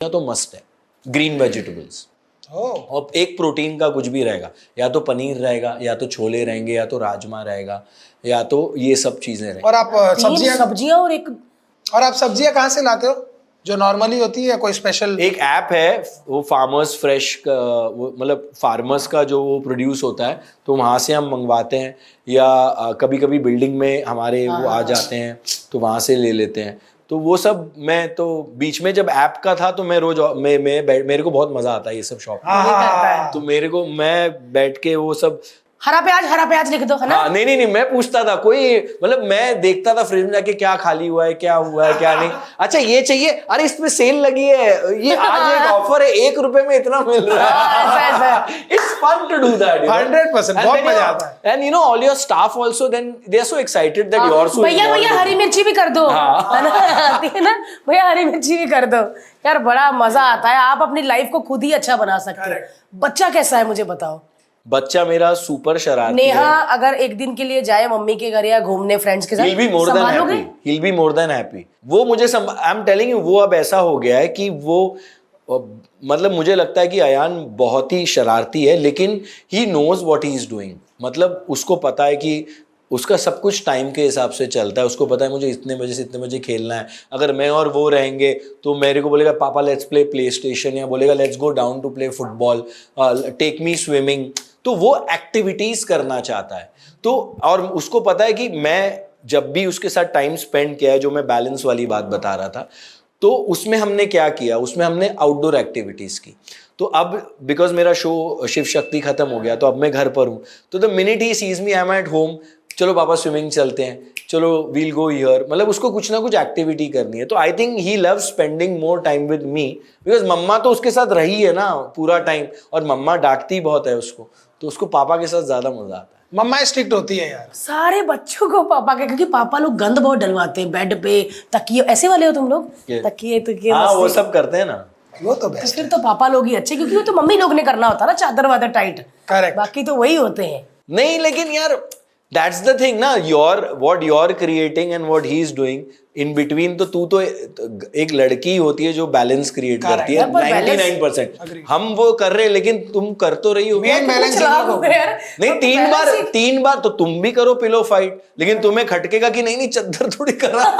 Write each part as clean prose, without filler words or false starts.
तो मस्ट है, green vegetables. और एक प्रोटीन का कुछ भी रहेगा, या तो पनीर रहेगा, या तो छोले रहेंगे, या तो राजमा रहेगा, या तो ये सब चीजें रहेंगी। और आप सब्जियां और आप सब्जियां कहाँ से लाते हो? जो नॉर्मली होती है या कोई स्पेशल? एक ऐप है वो फार्मर्स फ्रेश का, वो मतलब फार्मर्स का जो वो प्रोड्यूस होता है, तो वहाँ से हम मंगवाते हैं, या कभी कभी बिल्डिंग में हमारे वो आ जाते हैं तो वहाँ से ले लेते हैं। तो वो सब मैं तो बीच में जब ऐप का था तो मैं रोज मेरे को बहुत मजा आता है ये सब शॉप, तो मेरे को मैं बैठ के वो सब हरा प्याज लिख दो, है ना? हाँ, नहीं मैं पूछता था, कोई मतलब मैं देखता था फ्रिज में जाके क्या खाली हुआ है, क्या हुआ है, क्या नहीं, अच्छा ये चाहिए, अरे इसमें सेल लगी है, ये आज एक ऑफर है, ₹1 में इतना मिल रहा है। It's fun to do that, 100%, बहुत मजा आता है। And all your staff also, then they are so excited that you're so भैया हरी मिर्ची भी कर दो, है ना? भैया हरी मिर्ची भी कर दो यार, बड़ा मजा आता है। आप अपनी लाइफ को खुद ही अच्छा बना सकते हो। बच्चा कैसा है मुझे बताओ? बच्चा मेरा सुपर शरारती नेहा है। अगर एक दिन के लिए जाए मम्मी के घर या घूमने फ्रेंड्स के साथ, He'll be more than happy. He'll be more than happy. वो मुझे I'm telling you, वो अब ऐसा हो गया है कि वो मतलब मुझे लगता है कि अयान बहुत ही शरारती है, लेकिन he knows what he is doing। मतलब उसको पता है कि उसका सब कुछ टाइम के हिसाब से चलता है। उसको पता है मुझे इतने बजे से इतने बजे खेलना है। अगर मैं और वो रहेंगे तो मेरे को बोलेगा पापा लेट्स प्ले प्ले स्टेशन, या बोलेगा let's go down to play football, take me swimming. तो वो एक्टिविटीज करना चाहता है। तो और उसको पता है कि मैं जब भी उसके साथ टाइम स्पेंड किया है, जो मैं बैलेंस वाली बात बता रहा था, तो उसमें हमने क्या किया, उसमें हमने आउटडोर एक्टिविटीज की। तो अब बिकॉज मेरा शो शिव शक्ति खत्म हो गया, तो अब मैं घर पर हूँ, तो the minute he sees me I am at home, चलो पापा स्विमिंग चलते हैं, चलो वील गो हियर, मतलब उसको कुछ ना कुछ एक्टिविटी करनी है। तो I think he love spending more time with me, because मम्मा तो उसके साथ रही है ना पूरा टाइम, और मम्मा डांटती बहुत है उसको, तो उसको पापा के साथ ज्यादा मजा आता है। मम्मा स्ट्रिक्ट होती है यार सारे बच्चों को पापा के, क्योंकि पापा लोग गंद बहुत डलवाते हैं बेड पे, तकिए, ऐसे वाले हो तुम लोग? तकिए हाँ, वो सब करते हैं ना, वो तो बेस्ट। फिर तो पापा लोग ही अच्छे, क्योंकि वो तो मम्मी लोग ने करना होता है ना, चादर वादर टाइट। करेक्ट। बाकी तो वही होते हैं। नहीं लेकिन यार दैट्स द थिंग ना, what you are creating and what he is doing in between. तो तू तो एक लड़की होती है जो बैलेंस क्रिएट करती है 99%। हम वो कर रहे हैं, लेकिन तुम कर तो रही हो मेन बैलेंस नहीं। 3 बार तो तुम भी करो पिलो फाइट, लेकिन तुम्हें खटकेगा कि नहीं चद्दर थोड़ी कर रहा।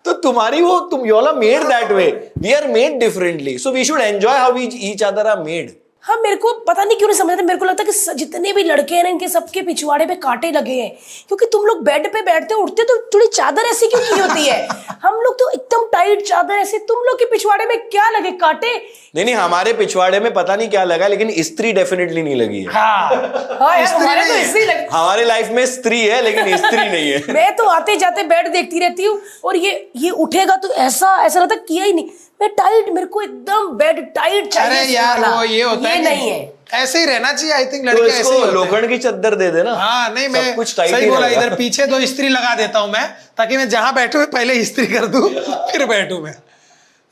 तो तुम्हारी वो तुम you are made that way, we are made differently, so we should enjoy how we each other are made. हाँ, मेरे को पता नहीं क्यों नहीं समझ आता। मेरे को लगता है कि जितने भी लड़के हैं ना, इनके सबके पिछवाड़े पे कांटे लगे हैं, क्योंकि तुम लोग बेड पे बैठते उठते तो थोड़ी चादर ऐसी क्यों की होती है? हम लोग तो एकदम टाइट चादर ऐसे, तुम लोग के पिछवाड़े में क्या लगे कांटे? नहीं हमारे पिछवाड़े में पता नहीं क्या लगा, लेकिन स्त्री डेफिनेटली नहीं लगी है। हाँ यार, हमारे तो स्त्री लगी। हमारे लाइफ में स्त्री है लेकिन स्त्री नहीं है। मैं तो आते जाते बेड देखती रहती हूँ, और ये उठेगा तो ऐसा लगता किया ही नहीं। मैं टाइट, मेरे को एकदम बेड टाइट चाहिए। अरे यार वो ये होता है, नहीं है, ऐसे ही रहना चाहिए। आई थिंक तो लड़के ऐसे ही होते हैं। लोखंड की चद्दर दे देना। हाँ नहीं, मैं कुछ सही बोला। इधर पीछे 2 इस्त्री लगा देता हूं मैं, ताकि मैं जहां बैठू पहले इस्त्री कर दूं फिर बैठू मैं।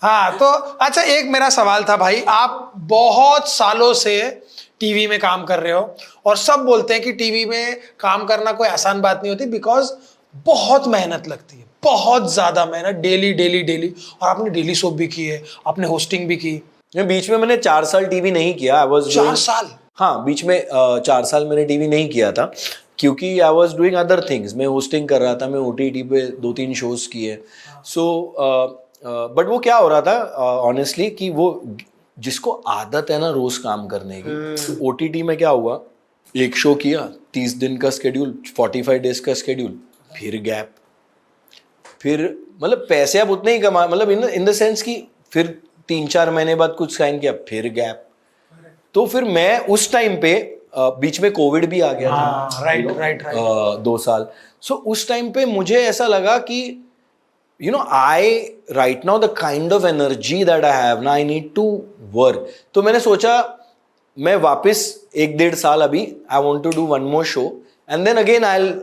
हाँ तो अच्छा, एक मेरा सवाल था भाई, आप बहुत सालों से टीवी में काम कर रहे हो, और सब बोलते हैं कि टीवी में काम करना कोई आसान बात नहीं होती, बिकॉज बहुत मेहनत लगती है, बहुत ज्यादा मेहनत, डेली। और आपने डेली सोप भी की है, आपने होस्टिंग भी की। बीच में मैंने 4 साल टीवी नहीं किया। आई वाज 4 साल? हाँ, बीच में 4 साल मैंने टीवी नहीं किया था, क्योंकि I was doing other things. मैं होस्टिंग कर रहा था, मैं OTT पे 2-3 शोज किए। सो बट वो क्या हो रहा था ऑनेस्टली, कि वो जिसको आदत है ना रोज काम करने की, OTT में क्या हुआ, एक शो किया, 30 दिन का स्केड्यूल, 45 डेज का स्केड्यूल, फिर गैप, फिर मतलब पैसे आप उतने ही कमा, मतलब इन द सेंस कि फिर 3-4 महीने बाद कुछ साइन किया, फिर गैप। तो फिर मैं उस टाइम पे बीच में कोविड भी आ गया था, राइट 2 साल। सो उस टाइम पे मुझे ऐसा लगा कि I right now the kind of energy that I have ना, आई नीड टू वर्क। तो मैंने सोचा मैं वापस 1-1.5 साल अभी I want to do 1 more show, and then again I will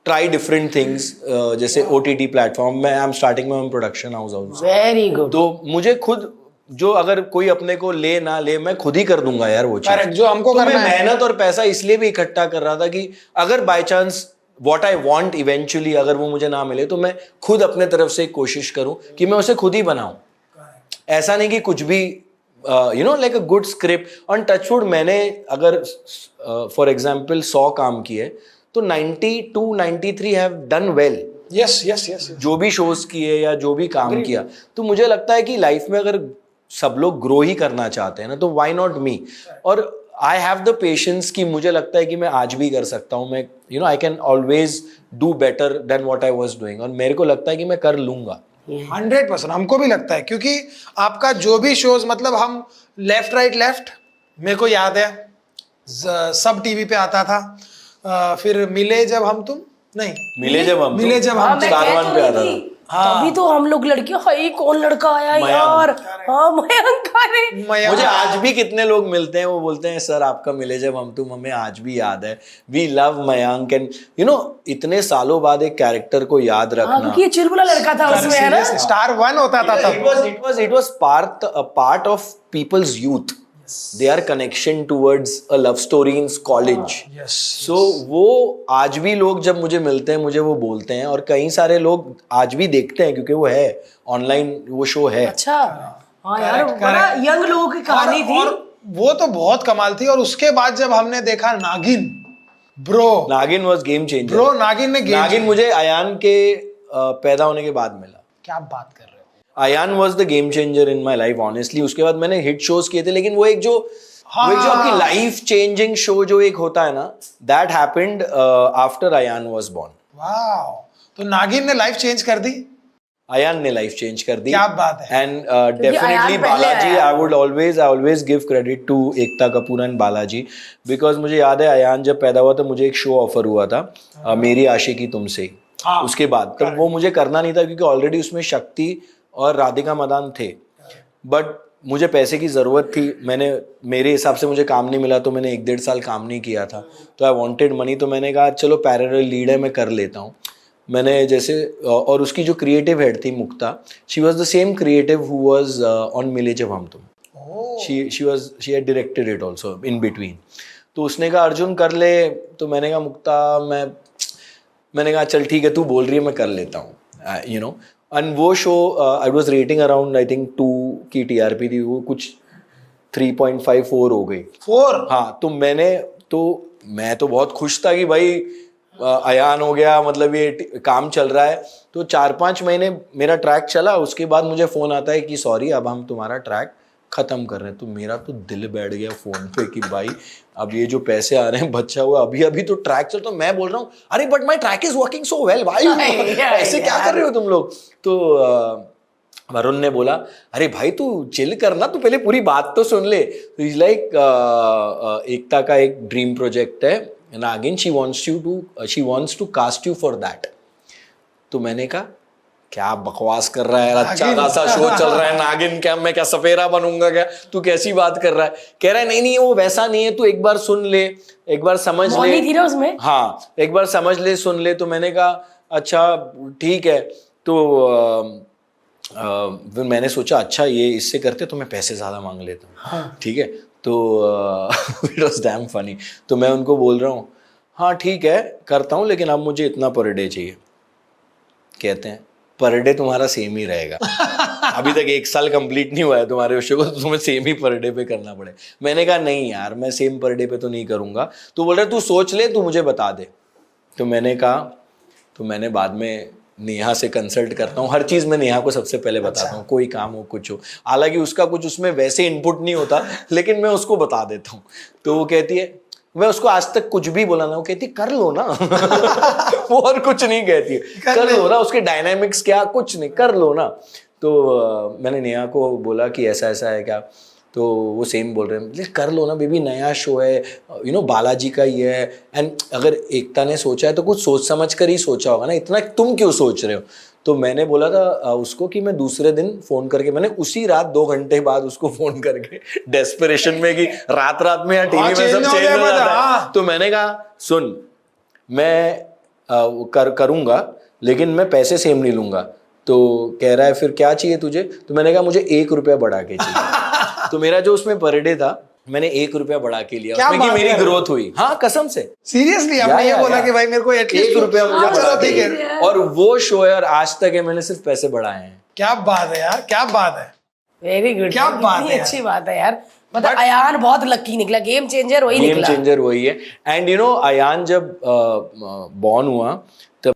try different things, जैसे OTT प्लेटफॉर्म में I am starting my own production house. Very good. तो मुझे खुद, जो अगर कोई अपने को ले ना ले, मैं खुद ही कर दूंगा यार वो चीज। जो हमको तो करना मैं है। मेहनत और पैसा इसलिए भी इकट्ठा कर रहा था कि अगर by chance what I want eventually, अगर वो मुझे ना मिले तो मैं खुद अपने तरफ से कोशिश करूं कि मैं उसे खुद ही बनाऊं। ऐसा नहीं कि कुछ भी like a good script on touchwood. मैंने अगर फॉर एग्जाम्पल 100 काम किए तो 92 93 have done well. Yes yes yes. जो भी शोज किए या जो भी काम किया, तो मुझे लगता है कि लाइफ में अगर सब लोग ग्रो ही करना चाहते हैं ना, तो व्हाई नॉट मी। और आई हैव द पेशेंस कि मुझे लगता है कि मैं आज भी कर सकता हूँ, मैं I can always do better than what I was doing, और मेरे को लगता है कि मैं कर लूंगा। 100% हमको भी लगता है, क्योंकि आपका जो भी शोज, मतलब हम लेफ्ट राइट लेफ्ट, मेरे को याद है सब टीवी पे आता था। फिर मिले जब हम तुम, नहीं मिले जब हम हाँ, मैं स्टार कह वन तो पे रही आता थी। था। तभी तो हम लोग लड़कियों, हाय कौन लड़का आया यार, हाँ मयंक अरे मयंक। मुझे आज भी कितने लोग मिलते हैं, वो बोलते हैं सर आपका मिले जब हम तुम हमें आज भी याद है, वी लव मयंक। एंड इतने सालों बाद एक कैरेक्टर को याद हाँ, रखना। क्योंकि ये चुलबुला लड़का था उसमें, है ना। स्टार 1 होता था तब। It was part of people's youth, their connection towards a love story in college. Yes. So वो आज भी लोग जब मुझे मिलते हैं मुझे वो बोलते हैं, और कई सारे लोग आज भी देखते हैं क्योंकि वो है ऑनलाइन, वो शो है। अच्छा हाँ यार, Correct, बड़ा correct। यंग लोगों की कहानी थी। और वो तो बहुत कमाल थी। और उसके बाद जब हमने देखा नागिन, ब्रो नागिन वॉज गेम चेंजर। ब्रो नागिन ने नागिन मुझे अयान के पैदा होने के बाद मिला। क्या बात कर रहे हो। Ayan was the game changer in my life honestly. उसके बाद मैंने हिट शोज किए थे, लेकिन वो एक जो आपकी लाइफ चेंजिंग शो जो एक होता है ना, that happened after Ayan was born. Wow, तो नागिन ने लाइफ चेंज कर दी। अयान ने लाइफ चेंज कर दी। क्या बात है। एंड डेफिनेटली अयान पहले बालाजी, आया। I always give credit to Ekta Kapoor and Balaji, because मुझे याद है अयान जब पैदा हुआ तो मुझे एक शो ऑफर हुआ था, मेरी आशिकी तुमसे ही। हाँ, उसके बाद तब वो मुझे करना नहीं था क्योंकि ऑलरेडी उसमें शक्ति और राधिका मदान थे, बट मुझे पैसे की ज़रूरत थी। मेरे हिसाब से मुझे काम नहीं मिला, तो मैंने 1-1.5 साल काम नहीं किया था, तो आई वांटेड मनी। तो मैंने कहा चलो पैरेलल लीड है, मैं कर लेता हूँ। मैंने जैसे, और उसकी जो क्रिएटिव हेड थी Mukta, she was the same creative who was on Mile Jab Hum Tum. She had directed it also in between. तो उसने कहा अर्जुन कर ले, तो मैंने कहा मुक्ता मैंने कहा चल ठीक है तू बोल रही है मैं कर लेता हूँ, एंड वो show I was rating around I think 2 की टीआरपी थी, वो कुछ 3.54 हो गई। 4? हाँ, तो मैं तो बहुत खुश था कि भाई अयान हो गया, मतलब ये काम चल रहा है। तो 4-5 महीने मेरा ट्रैक चला, उसके बाद मुझे फ़ोन आता है कि सॉरी अब हम तुम्हारा ट्रैक ख़त्म कर रहे हैं। तो मेरा तो दिल बैठ गया फ़ोन पे कि भाई अब ये जो पैसे आ रहे हैं बच्चा हुआ, अभी तो ट्रैक चल, तो मैं बोल रहा हूँ अरे but my track is working so well, भाई ऐसे क्या कर रहे हो तुम लोग। तो वरुण ने बोला अरे भाई तू चिल करना, तू पहले पूरी बात तो सुन ले। तो इज लाइक एकता का एक ड्रीम प्रोजेक्ट है Naagin, she wants to cast you for that. तो मैंने कहा क्या बकवास कर रहा है यार, अच्छा खासा शो चल रहा है नागिन, क्या मैं क्या सपेरा बनूंगा क्या, तू कैसी बात कर रहा है। कह रहा है नहीं वो वैसा नहीं है, तू एक बार सुन ले, एक बार समझ ले। थी ना उसमें। हाँ, एक बार समझ ले, सुन ले। तो मैंने कहा अच्छा ठीक है। तो फिर मैंने सोचा अच्छा ये इससे करते तो मैं पैसे ज़्यादा मांग लेता हूँ। हाँ। ठीक है, तो इट वॉज डैम फनी। तो मैं उनको बोल रहा हूँ हाँ ठीक है करता हूँ, लेकिन अब मुझे इतना पर डे चाहिए। कहते हैं पर डे तुम्हारा सेम ही रहेगा। अभी तक 1 साल कंप्लीट नहीं हुआ है तुम्हारे शो को, तो तुम्हें सेम ही पर डे पे करना पड़े। मैंने कहा नहीं यार मैं सेम पर डे पे तो नहीं करूँगा। तो बोल रहे तू सोच ले, तू मुझे बता दे। तो मैंने कहा, तो मैंने बाद में नेहा से कंसल्ट करता हूँ, हर चीज़ में नेहा को सबसे पहले बताता हूँ, कोई काम हो कुछ हो। हालांकि उसका कुछ उसमें वैसे इनपुट नहीं होता, लेकिन मैं उसको बता देता हूँ। तो वो कहती है, मैं उसको आज तक कुछ भी बोला ना, वो कहती कर लो ना। वो और कुछ नहीं कहती है, कर लो ना, उसके डायनामिक्स क्या कुछ नहीं, कर लो ना। तो मैंने नेहा को बोला कि ऐसा ऐसा है क्या, तो वो सेम बोल रहे हैं कर लो ना बेबी, नया शो है, बालाजी का ही है। एंड अगर एकता ने सोचा है तो कुछ सोच समझ कर ही सोचा होगा ना, इतना तुम क्यों सोच रहे हो। तो मैंने बोला था उसको कि मैं दूसरे दिन फ़ोन करके, मैंने उसी रात 2 घंटे बाद उसको फ़ोन करके डेस्परेशन में कि रात में या टीवी में सब चेंज हो जाता है, तो मैंने कहा सुन मैं करूँगा लेकिन मैं पैसे सेम नहीं लूँगा। तो कह रहा है फिर क्या चाहिए तुझे। तो मैंने कहा मुझे 1 रुपया बढ़ा के चाहिए। तो मेरा जो उसमें पर डे था मैंने 1 रुपया बढ़ा के लिया क्या उसमें कि बात मेरी है? ग्रोथ हुई। हाँ कसम से सीरियसली आपने ये या, बोला या। कि भाई मेरे को एटलीस्ट 1 रुपया मुझे चलो बढ़ा ठीक के है। लिया। और वो शो है और आज तक है मैंने सिर्फ पैसे बढ़ाए हैं। क्या बात है यार, क्या बात है। वेरी गुड, क्या बात है यार। अच्छी बात है यार। मतलब अयान बहुत लकी निकला, गेम चेंजर वही गेम निकला। चेंजर वही है। एंड यू नो अयान जब बॉर्न हुआ तब